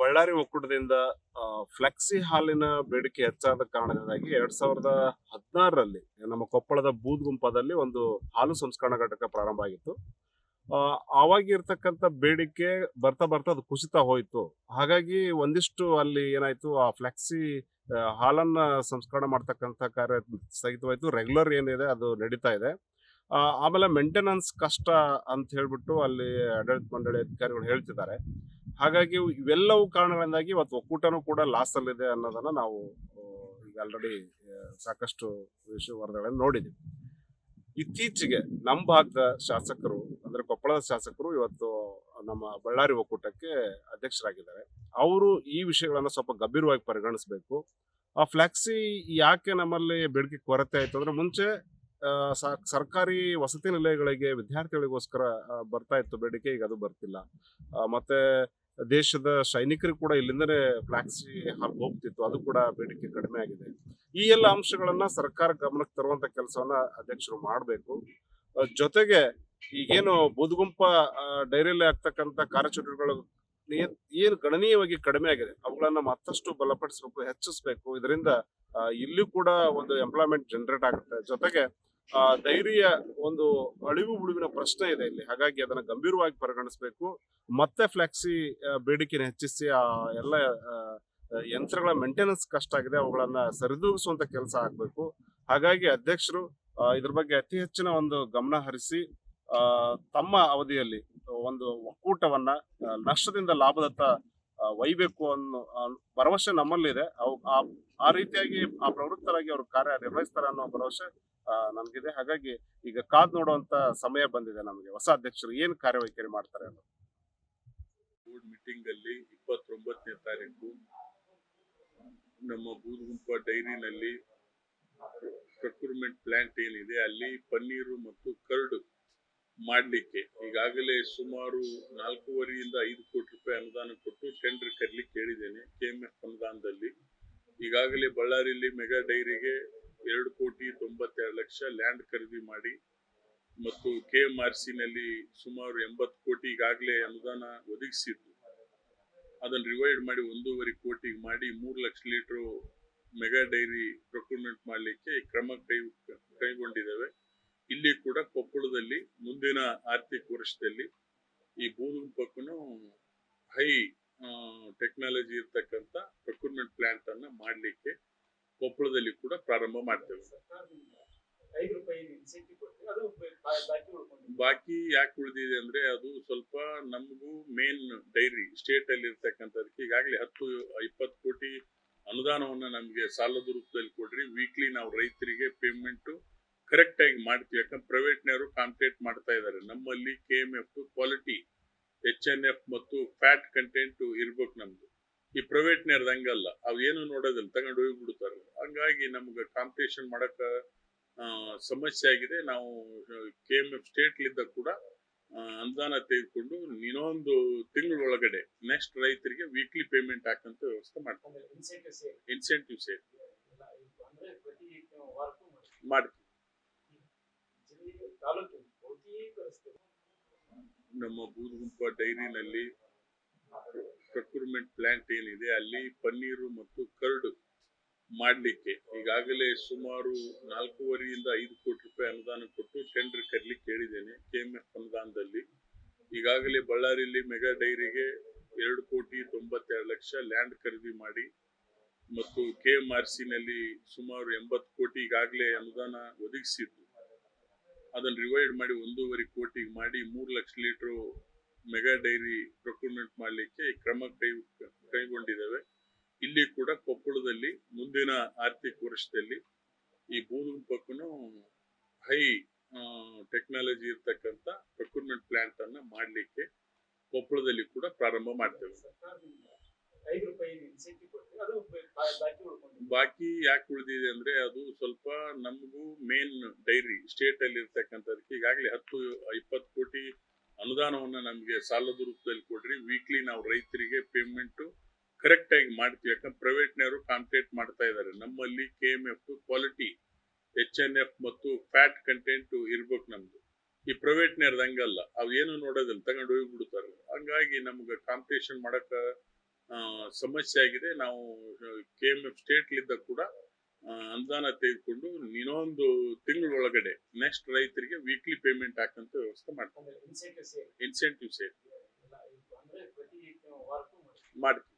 ಬಳ್ಳಾರಿ ಒಕ್ಕೂಟದಿಂದ ಫ್ಲೆಕ್ಸಿ ಹಾಲಿನ ಬೇಡಿಕೆ ಹೆಚ್ಚಾದ ಕಾರಣದಿಂದಾಗಿ 2016ರಲ್ಲಿ ನಮ್ಮ ಕೊಪ್ಪಳದ ಬೂದ್ಗುಂಪದಲ್ಲಿ ಒಂದು ಹಾಲು ಸಂಸ್ಕರಣಾ ಘಟಕ ಪ್ರಾರಂಭ ಆಗಿತ್ತು. ಆವಾಗ ಇರ್ತಕ್ಕಂಥ ಬೇಡಿಕೆ ಬರ್ತಾ ಬರ್ತಾ ಅದು ಕುಸಿತಾ ಹೋಯಿತು. ಹಾಗಾಗಿ ಒಂದಿಷ್ಟು ಅಲ್ಲಿ ಏನಾಯ್ತು, ಆ ಫ್ಲೆಕ್ಸಿ ಹಾಲನ್ನ ಸಂಸ್ಕರಣೆ ಮಾಡ್ತಕ್ಕಂಥ ಕಾರ್ಯ ಸ್ಥಗಿತವಾಯ್ತು. ರೆಗ್ಯುಲರ್ ಏನಿದೆ ಅದು ನಡೀತಾ ಇದೆ. ಆಮೇಲೆ ಮೇಂಟೆನೆನ್ಸ್ ಕಷ್ಟ ಅಂತ ಹೇಳ್ಬಿಟ್ಟು ಅಲ್ಲಿ ಆಡಳಿತ ಮಂಡಳಿ ಅಧಿಕಾರಿಗಳು ಹೇಳ್ತಿದ್ದಾರೆ. ಹಾಗಾಗಿ ಇವೆಲ್ಲವೂ ಕಾರಣಗಳಿಂದಾಗಿ ಇವತ್ತು ಒಕ್ಕೂಟನೂ ಕೂಡ ಲಾಸ್ ಅಲ್ಲಿದೆ ಅನ್ನೋದನ್ನ ನಾವು ಈಗ ಆಲ್ರೆಡಿ ಸಾಕಷ್ಟು ವರದಿಗಳನ್ನು ನೋಡಿದ್ದೀವಿ. ಇತ್ತೀಚೆಗೆ ನಮ್ಮ ಭಾಗದ ಶಾಸಕರು ಅಂದ್ರೆ ಕೊಪ್ಪಳದ ಶಾಸಕರು ಇವತ್ತು ನಮ್ಮ ಬಳ್ಳಾರಿ ಒಕ್ಕೂಟಕ್ಕೆ ಅಧ್ಯಕ್ಷರಾಗಿದ್ದಾರೆ. ಅವರು ಈ ವಿಷಯಗಳನ್ನ ಸ್ವಲ್ಪ ಗಂಭೀರವಾಗಿ ಪರಿಗಣಿಸಬೇಕು. ಆ ಫ್ಲೆಕ್ಸಿ ಯಾಕೆ ನಮ್ಮಲ್ಲಿ ಬೇಡಿಕೆ ಕೊರತೆ ಆಯ್ತು ಅಂದ್ರೆ, ಮುಂಚೆ ಸರ್ಕಾರಿ ವಸತಿ ನಿಲಯಗಳಿಗೆ ವಿದ್ಯಾರ್ಥಿಗಳಿಗೋಸ್ಕರ ಬರ್ತಾ ಇತ್ತು ಬೇಡಿಕೆ, ಈಗ ಅದು ಬರ್ತಿಲ್ಲ. ಮತ್ತೆ ದೇಶದ ಸೈನಿಕರಿಗೆ ಕೂಡ ಇಲ್ಲಿಂದನೇ ಫ್ಲಾಕ್ಸಿ ಹಾಲ್ ಹೋಗ್ತಿತ್ತು, ಅದು ಕೂಡ ಬೇಡಿಕೆ ಕಡಿಮೆ ಆಗಿದೆ. ಈ ಎಲ್ಲ ಅಂಶಗಳನ್ನ ಸರ್ಕಾರ ಗಮನಕ್ಕೆ ತರುವಂತ ಕೆಲಸವನ್ನ ಅಧ್ಯಕ್ಷರು ಮಾಡಬೇಕು. ಜೊತೆಗೆ ಈಗೇನು ಬೂದುಗುಂಪ ಡೈರಿಯಲ್ಲಿ ಆಗ್ತಕ್ಕಂಥ ಕಾರ್ಯಚಟುವಟಿಕೆಗಳು ಏನು ಗಣನೀಯವಾಗಿ ಕಡಿಮೆ ಆಗಿದೆ, ಅವುಗಳನ್ನ ಮತ್ತಷ್ಟು ಬಲಪಡಿಸಬೇಕು, ಹೆಚ್ಚಿಸಬೇಕು. ಇದರಿಂದ ಇಲ್ಲೂ ಕೂಡ ಒಂದು ಎಂಪ್ಲಾಯ್ಮೆಂಟ್ ಜನರೇಟ್ ಆಗುತ್ತೆ. ಜೊತೆಗೆ ಡೈರಿಯ ಒಂದು ಅಳಿವು ಉಳಿವಿನ ಪ್ರಶ್ನೆ ಇದೆ ಇಲ್ಲಿ. ಹಾಗಾಗಿ ಅದನ್ನ ಗಂಭೀರವಾಗಿ ಪರಿಗಣಿಸಬೇಕು. ಮತ್ತೆ ಫ್ಲೆಕ್ಸಿ ಬೇಡಿಕೆನ ಹೆಚ್ಚಿಸಿ ಆ ಎಲ್ಲ ಯಂತ್ರಗಳ ಮೇಂಟೆನೆನ್ಸ್ ಕಷ್ಟ ಆಗಿದೆ, ಅವುಗಳನ್ನ ಸರಿದೂಗಿಸುವಂತ ಕೆಲಸ ಆಗ್ಬೇಕು. ಹಾಗಾಗಿ ಅಧ್ಯಕ್ಷರು ಇದ್ರ ಬಗ್ಗೆ ಅತಿ ಹೆಚ್ಚಿನ ಒಂದು ಗಮನ ಹರಿಸಿ ತಮ್ಮ ಅವಧಿಯಲ್ಲಿ ಒಂದು ಒಕ್ಕೂಟವನ್ನ ನಷ್ಟದಿಂದ ಲಾಭದತ್ತ ಒಯ್ಬೇಕು ಅನ್ನೋ ಭರವಸೆ ನಮ್ಮಲ್ಲಿದೆ. ಆ ರೀತಿಯಾಗಿ ಆ ಪ್ರವೃತ್ತರಾಗಿ ಅವರು ಕಾರ್ಯ ನಿರ್ವಹಿಸ್ತಾರೆ ಅನ್ನೋ ಭರವಸೆ ನಮ್ಗಿದೆ. ಹಾಗಾಗಿ ಈಗ ಕಾದ್ ನೋಡುವಂತ ಸಮಯ ಬಂದಿದೆ. ನಮಗೆ ಹೊಸ ಅಧ್ಯಕ್ಷರು ಏನ್ ಕಾರ್ಯವೈಖರಿ ಮಾಡ್ತಾರೆ ಅನ್ನೋ ಬೋರ್ಡ್ ಮೀಟಿಂಗ್ ಅಲ್ಲಿ 29ನೇ ತಾರೀಕು ನಮ್ಮ ಬೂದುಗುಂಪ ಡೈರಿನಲ್ಲಿ ಪ್ರೊಕ್ಯೂರ್ಮೆಂಟ್ ಪ್ಲಾಂಟ್ ಏನಿದೆ ಅಲ್ಲಿ ಪನ್ನೀರು ಮತ್ತು ಕರ್ಡು ಮಾಡಲಿಕ್ಕೆ ಈಗಾಗಲೇ ಸುಮಾರು 4.5 ರಿಂದ 5 ಕೋಟಿ ರೂಪಾಯಿ ಅನುದಾನ ಕೊಟ್ಟು ಟೆಂಡರ್ ಕರೀಲಿಕ್ಕೆ ಹೇಳಿದ್ದೇನೆ. KMF ಅನುದಾನದಲ್ಲಿ ಈಗಾಗಲೇ ಬಳ್ಳಾರಿಯಲ್ಲಿ ಮೆಗಾ ಡೈರಿಗೆ 2,92,00,000 ಲ್ಯಾಂಡ್ ಖರೀದಿ ಮಾಡಿ ಮತ್ತು KMRC ನಲ್ಲಿ ಸುಮಾರು 80 ಕೋಟಿ ಈಗಾಗಲೇ ಅನುದಾನ ಒದಗಿಸಿದ್ದು, ಅದನ್ನು ರಿವೈಡ್ ಮಾಡಿ 1.5 ಕೋಟಿ ಮಾಡಿ 3 lakh litre mega dairy procurement ಮಾಡಲಿಕ್ಕೆ ಕ್ರಮ ಕೈಗೊಂಡಿದ್ದೇವೆ. ಇಲ್ಲಿ ಕೂಡ ಕೊಪ್ಪಳದಲ್ಲಿ ಮುಂದಿನ ಆರ್ಥಿಕ ವರ್ಷದಲ್ಲಿ ಈ ಬೂದುಗುಂಪಕ್ಕೂ ಹೈ ಟೆಕ್ನಾಲಜಿ ಇರ್ತಕ್ಕಂಥ ಪ್ರೊಕ್ಯೂರ್ಮೆಂಟ್ ಪ್ಲಾಂಟ್ ಅನ್ನ ಮಾಡಲಿಕ್ಕೆ ಕೊಪ್ಪಳದಲ್ಲಿ ಕೂಡ ಪ್ರಾರಂಭ ಮಾಡ್ತೇವೆ. ಬಾಕಿ ಯಾಕೆ ಉಳಿದಿದೆ ಅಂದ್ರೆ, ಅದು ಸ್ವಲ್ಪ ನಮಗೂ ಮೇನ್ ಡೈರಿ ಸ್ಟೇಟ್ ಅಲ್ಲಿ ಇರ್ತಕ್ಕಂಥದಕ್ಕೆ ಈಗಾಗಲೇ 10-20 ಕೋಟಿ ಅನುದಾನವನ್ನ ನಮ್ಗೆ ಸಾಲದ ರೂಪದಲ್ಲಿ ಕೊಡ್ರಿ, ವೀಕ್ಲಿ ನಾವು ರೈತರಿಗೆ ಪೇಮೆಂಟ್ ಕರೆಕ್ಟ್ ಆಗಿ ಮಾಡ್ತೀವಿ. ಯಾಕಂದ್ರೆ ಪ್ರೈವೇಟ್ನವರು ಕಾಂಪಿಟೇಟ್ ಮಾಡ್ತಾ ಇದ್ದಾರೆ. ನಮ್ಮಲ್ಲಿ KMF ಕ್ವಾಲಿಟಿ HNF ಮತ್ತು ಫ್ಯಾಟ್ ಕಂಟೆಂಟ್ ಇರ್ಬೇಕು ನಮ್ದು. ಈ ಪ್ರೈವೇಟ್ನವ್ರದ್ದು ಹಂಗಲ್ಲ, ಅವು ಏನು ನೋಡೋದಿಲ್ಲ, ತಗೊಂಡು ಹೋಗ್ಬಿಡ್ತಾರೆ. ಹಂಗಾಗಿ ನಮ್ಗೆ ಕಾಂಪಿಟೇಷನ್ ಮಾಡಕ ಸಮಸ್ಯೆ ಆಗಿದೆ. ನಾವು KMF ಸ್ಟೇಟ್ಲಿಂದ ಕೂಡ ಅನುದಾನ ತೆಗೆದುಕೊಂಡು ಇನ್ನೊಂದು ತಿಂಗಳೊಳಗಡೆ ನೆಕ್ಸ್ಟ್ ರೈತರಿಗೆ ವೀಕ್ಲಿ ಪೇಮೆಂಟ್ ಹಾಕಂತ ವ್ಯವಸ್ಥೆ ಮಾಡ್ತೀವಿ. ಇನ್ಸೆಂಟಿವ್ ಸೇರಿ ಮಾಡ್ತೀವಿ. ನಮ್ಮ ಬೂದುಗುಂಪ ಡೈರಿನಲ್ಲಿ ಪ್ರೊಕ್ಯೂರ್ಮೆಂಟ್ ಪ್ಲಾಂಟ್ ಏನಿದೆ ಅಲ್ಲಿ ಪನ್ನೀರು ಮತ್ತು ಕರ್ಡು ಮಾಡಲಿಕ್ಕೆ ಈಗಾಗಲೇ ಸುಮಾರು 4.5 ರಿಂದ 5 ಕೋಟಿ ರೂಪಾಯಿ ಅನುದಾನ ಕೊಟ್ಟು ಟೆಂಡರ್ ಕರೀಲಿಕ್ಕೆ ಹೇಳಿದ್ದೇನೆ. KMF ಅನುದಾನದಲ್ಲಿ ಈಗಾಗಲೇ ಬಳ್ಳಾರಿಯಲ್ಲಿ ಮೆಗಾ ಡೈರಿಗೆ 2,92,00,000 ಲ್ಯಾಂಡ್ ಖರೀದಿ ಮಾಡಿ ಮತ್ತು KMRC ನಲ್ಲಿ ಸುಮಾರು 80 ಕೋಟಿ ಈಗಾಗಲೇ ಅನುದಾನ ಒದಗಿಸಿದ್ದು, ಅದನ್ನು ರಿವೈಡ್ ಮಾಡಿ 1.5 ಕೋಟಿ ಮಾಡಿ 3 lakh litre mega dairy procurement ಮಾಡಲಿಕ್ಕೆ ಕ್ರಮ ಕೈಗೊಂಡಿದ್ದೇವೆ. ಇಲ್ಲಿ ಕೂಡ ಕೊಪ್ಪಳದಲ್ಲಿ ಮುಂದಿನ ಆರ್ಥಿಕ ವರ್ಷದಲ್ಲಿ ಈ ಬೂದುಗುಂಪಕ್ಕೂ ಹೈ ಟೆಕ್ನಾಲಜಿ ಇರ್ತಕ್ಕಂಥ ಪ್ರೊಕ್ಯೂರ್ಮೆಂಟ್ ಪ್ಲಾಂಟ್ ಅನ್ನ ಮಾಡಲಿಕ್ಕೆ ಕೊಪ್ಪಳದಲ್ಲಿ ಕೂಡ ಪ್ರಾರಂಭ ಮಾಡ್ತೇವೆ. ಬಾಕಿ ಯಾಕೆ ಉಳಿದಿದೆ ಅಂದ್ರೆ, ಅದು ಸ್ವಲ್ಪ ನಮಗೂ ಮೇನ್ ಡೈರಿ ಸ್ಟೇಟ್ ಅಲ್ಲಿ ಇರ್ತಕ್ಕಂಥದಕ್ಕೆ ಈಗಾಗಲೇ 10-20 ಕೋಟಿ ಅನುದಾನವನ್ನ ನಮ್ಗೆ ಸಾಲದ ರೂಪದಲ್ಲಿ ಕೊಡ್ರಿ, ವೀಕ್ಲಿ ನಾವು ರೈತರಿಗೆ ಪೇಮೆಂಟ್ ಕರೆಕ್ಟ್ ಆಗಿ ಮಾಡ್ತೀವಿ. ಯಾಕಂದ್ರೆ ಪ್ರೈವೇಟ್ನವರು ಕಾಂಪಿಟೇಟ್ ಮಾಡ್ತಾ ಇದ್ದಾರೆ. ನಮ್ಮಲ್ಲಿ KMF ಕ್ವಾಲಿಟಿ HNF ಮತ್ತು ಫ್ಯಾಟ್ ಕಂಟೆಂಟ್ ಇರ್ಬೇಕು ನಮ್ದು. ಈ ಪ್ರೈವೇಟ್ನವ್ರದ್ದು ಹಂಗಲ್ಲ, ಅವು ಏನು ನೋಡೋದಿಲ್ಲ, ತಗೊಂಡು ಹೋಗ್ಬಿಡ್ತಾರೆ. ಹಂಗಾಗಿ ನಮ್ಗೆ ಕಾಂಪಿಟೇಷನ್ ಮಾಡಕ ಸಮಸ್ಯೆ ಆಗಿದೆ. ನಾವು KMF ಸ್ಟೇಟ್ಲಿದ್ದ ಕೂಡ ಅನುದಾನ ತೆಗೆದುಕೊಂಡು ಇನ್ನೊಂದು ತಿಂಗಳೊಳಗಡೆ ನೆಕ್ಸ್ಟ್ ರೈತರಿಗೆ ವೀಕ್ಲಿ ಪೇಮೆಂಟ್ ಹಾಕಂತ ವ್ಯವಸ್ಥೆ ಮಾಡ್ತೀವಿ. ಇನ್ಸೆಂಟಿವ್ ಸೇರಿ ಮಾಡ್ತೀವಿ.